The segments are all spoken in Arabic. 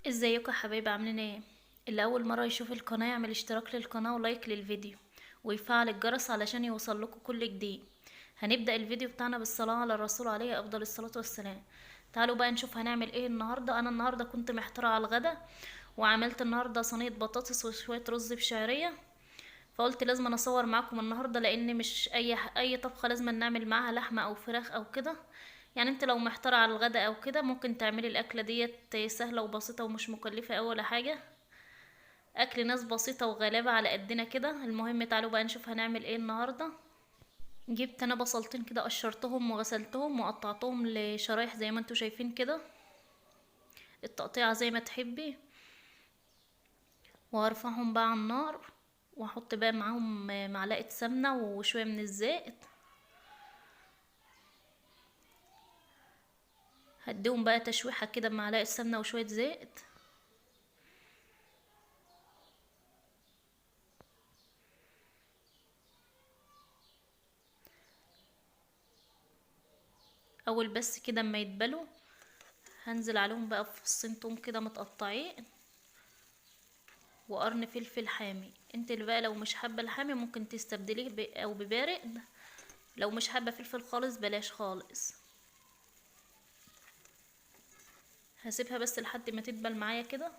ازيكم يا حبايبي، عاملين ايه؟ اللي اول مره يشوف القناه يعمل اشتراك للقناه ولايك للفيديو ويفعل الجرس علشان يوصل لكم كل جديد. هنبدا الفيديو بتاعنا بالصلاه على الرسول عليه افضل الصلاه والسلام. تعالوا بقى نشوف هنعمل ايه النهارده. انا النهارده كنت محتاره على الغدا، وعملت النهارده صينيه بطاطس وشويه رز بشعريه. فقلت لازم أنا اصور معاكم النهارده، لان مش اي طبخه لازم نعمل معاها لحمه او فراخ او كده. يعني انت لو محتاره على الغدا او كده ممكن تعملي الاكله ديت، سهله وبسيطه ومش مكلفه أوي ولا حاجه. اكل ناس بسيطه وغلابه على قدنا كده. المهم تعالوا بقى نشوف هنعمل ايه النهارده. جبت انا بصلتين كده، قشرتهم وغسلتهم وقطعتهم لشرايح زي ما انتوا شايفين كده، التقطيعه زي ما تحبي. وهرفعهم بقى على النار، واحط بقى معاهم معلقه سمنه وشويه من الزيت. هديهم بقى تشويحة كده بمعلقة سمنة وشوية زيت. اول بس كده اما يتبلوا هنزل عليهم بقى بفصين توم كده متقطعين، وقرن فلفل حامي. انت اللي بقى لو مش حابة الحامي ممكن تستبدليه او ببارد. لو مش حابة فلفل خالص بلاش خالص. هسيبها بس لحد ما تدبل معايا كده.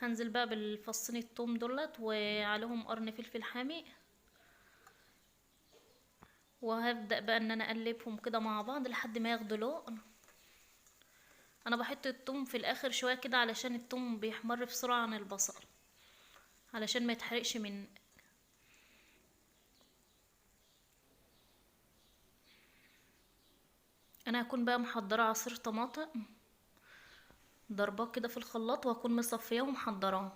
هنزل بقى بالفصين التوم دولت وعليهم قرن فلفل حامي، وهبدأ بقى ان انا اقلبهم كده مع بعض لحد ما ياخدوا لون. انا بحط التوم في الاخر شوية كده علشان التوم بيحمر بسرعة عن البصل، علشان ما يتحرقش من. انا هكون بقى محضرة عصير طماطم، ضرباه كده في الخلاط، وهكون مصفياه ومحضراه.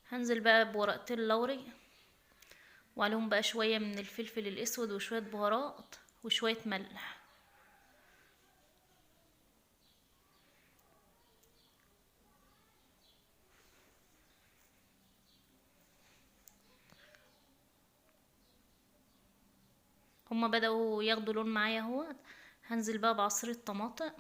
هنزل بقى بورقتين لوري، وعليهم بقى شوية من الفلفل الاسود وشوية بهارات وشوية ملح. هما بدأوا ياخدوا لون معايا اهوت. هنزل بقى بعصير الطماطم.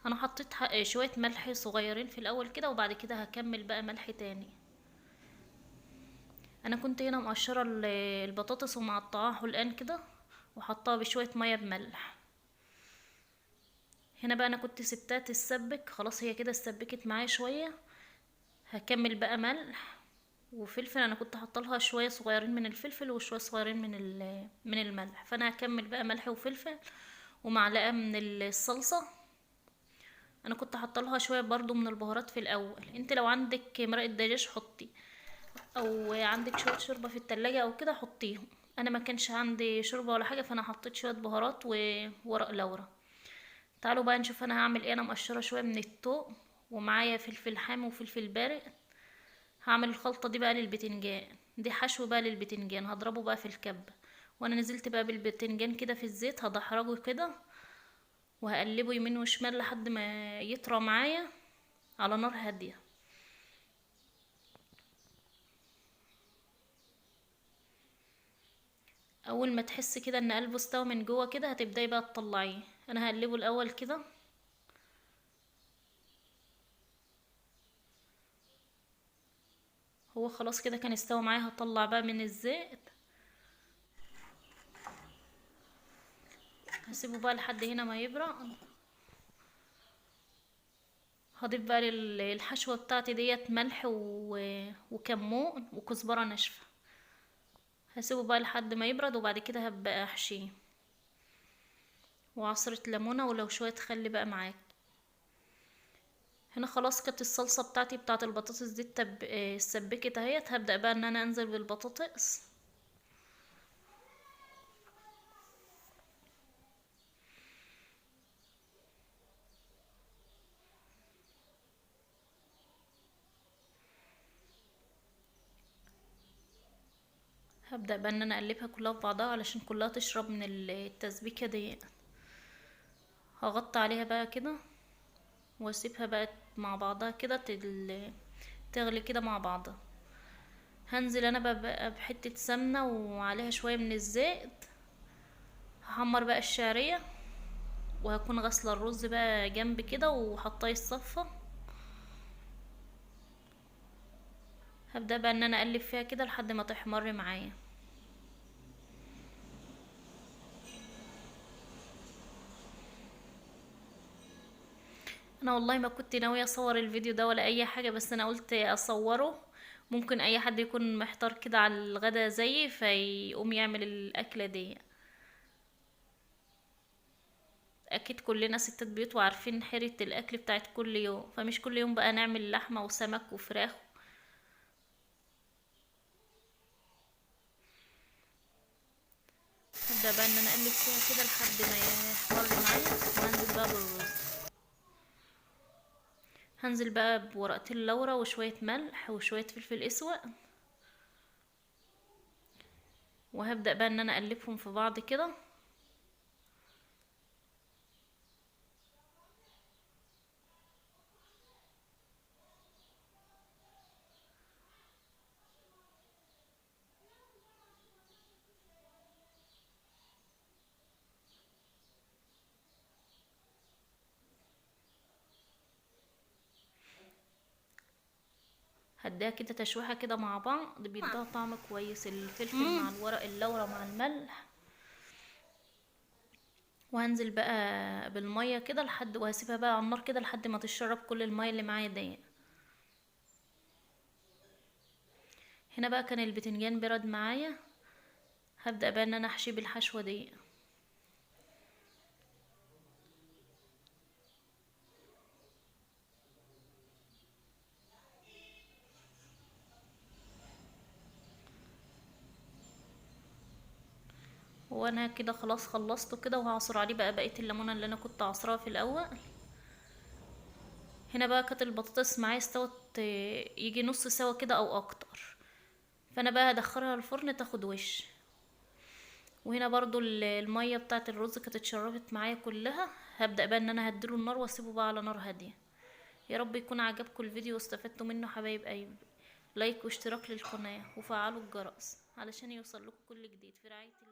انا حطيت شوية ملح صغيرين في الاول كده، وبعد كده هكمل بقى ملح تاني. انا كنت هنا مقشرة البطاطس ومقطعاها حلقان كده، وحطها بشوية مية بملح. هنا بقى انا كنت سبتها تتسبك، خلاص هي كده اتسبكت معايا شوية. هكمل بقى ملح وفلفل. انا كنت حاطه لها شويه صغيرين من الفلفل وشويه صغيرين من الملح، فانا هكمل بقى ملح وفلفل ومعلقه من الصلصه. انا كنت حاطه لها شويه برضو من البهارات في الاول. انت لو عندك مرقه دجاج حطي، او عندك شويه شوربه في التلاجة او كده حطيهم. انا ما كانش عندي شوربه ولا حاجه، فانا حطيت شويه بهارات وورق لورا. تعالوا بقى نشوف انا هعمل ايه. انا مقشره شويه من التوم، ومعايا فلفل حامي وفلفل بارد. هعمل الخلطة دي بقى للبتنجان. دي حشو بقى للبتنجان، هضربه بقى في الكبة. وانا نزلت بقى بالبتنجان كده في الزيت، هدحرجه كده وهقلبه يمين وشمال لحد ما يطرى معايا على نار هادية. اول ما تحس كده ان قلبه استوى من جوه كده هتبداي بقى تطلعيه. انا هقلبه الاول كده. هو خلاص كده كان استوى معايا، هطلع بقى من الزيت. هسيبه بقى لحد هنا ما يبرق. هضيف بقى للحشوة بتاعتي ديت ملح وكمون وكزبرة ناشفة. هسيبه بقى لحد ما يبرد، وبعد كده هبقى احشيه. وعصرة ليمونة ولو شوية خل بقى معاك. هنا خلاص كانت الصلصة بتاعتي بتاعت البطاطس دي اتسبكت اهيت. هبدأ بقى ان انا انزل بالبطاطس. هبدأ بقى ان انا اقلبها كلها في بعضها علشان كلها تشرب من التسبيكة دي. هغطي عليها بقى كده واسيبها بقى مع بعضها كده تغلي كده مع بعضها. هنزل انا بقى بحتة سمنة وعليها شوية من الزيت. هحمر بقى الشعرية وهكون غاسلة الرز بقى جنب كده وحطاه يتصفى. هبدأ بقى ان انا اقلب فيها كده لحد ما تحمر معايا. انا والله ما كنت ناوية اصور الفيديو ده ولا اي حاجة، بس انا قلت اصوره. ممكن اي حد يكون محتار كده على الغدا زيي فيقوم يعمل الاكلة دي. اكيد كلنا ستات بيوت وعارفين حيرة الاكل بتاعت كل يوم، فمش كل يوم بقى نعمل لحمة وسمك وفراخ. هبدأ بقى ان انا اقلب فيها كده لحد ما يحمر معايا. وهنزل بقى بالرز. هنزل بقى بورقتين لورا وشوية ملح وشوية فلفل اسود. وهبدأ بقى ان انا اقلبهم في بعض كده. هديها كده تشويحة كده مع بعض بيديها طعم كويس، الفلفل مع الورق اللورا مع الملح. وهنزل بقى بالمية كده وهسيبها بقى على النار كده لحد ما تشرب كل المية اللي معايا دي. هنا بقى كان البتنجان برد معايا. هبدأ بقى ان انا احشي بالحشوة دي. وانا كده خلاص خلصته كده، وهعصر عليه بقى بقية الليمونة اللي انا كنت عصراها في الاول. هنا بقى كانت البطاطس معايا استوت يجي نص سوا كده او اكتر. فانا بقى هدخلها الفرن تاخد وش. وهنا برضو المية بتاعت الرز كانت اتشربت معايا كلها. هبدأ بقى ان انا هديله النار واسيبه بقى على نار هادية. يا رب يكون عجبكم الفيديو واستفدتوا منه حبايب قلبي. لايك واشتراك للقناة وفعلوا الجرس علشان يوصل لكم كل جديد في رعاية الله.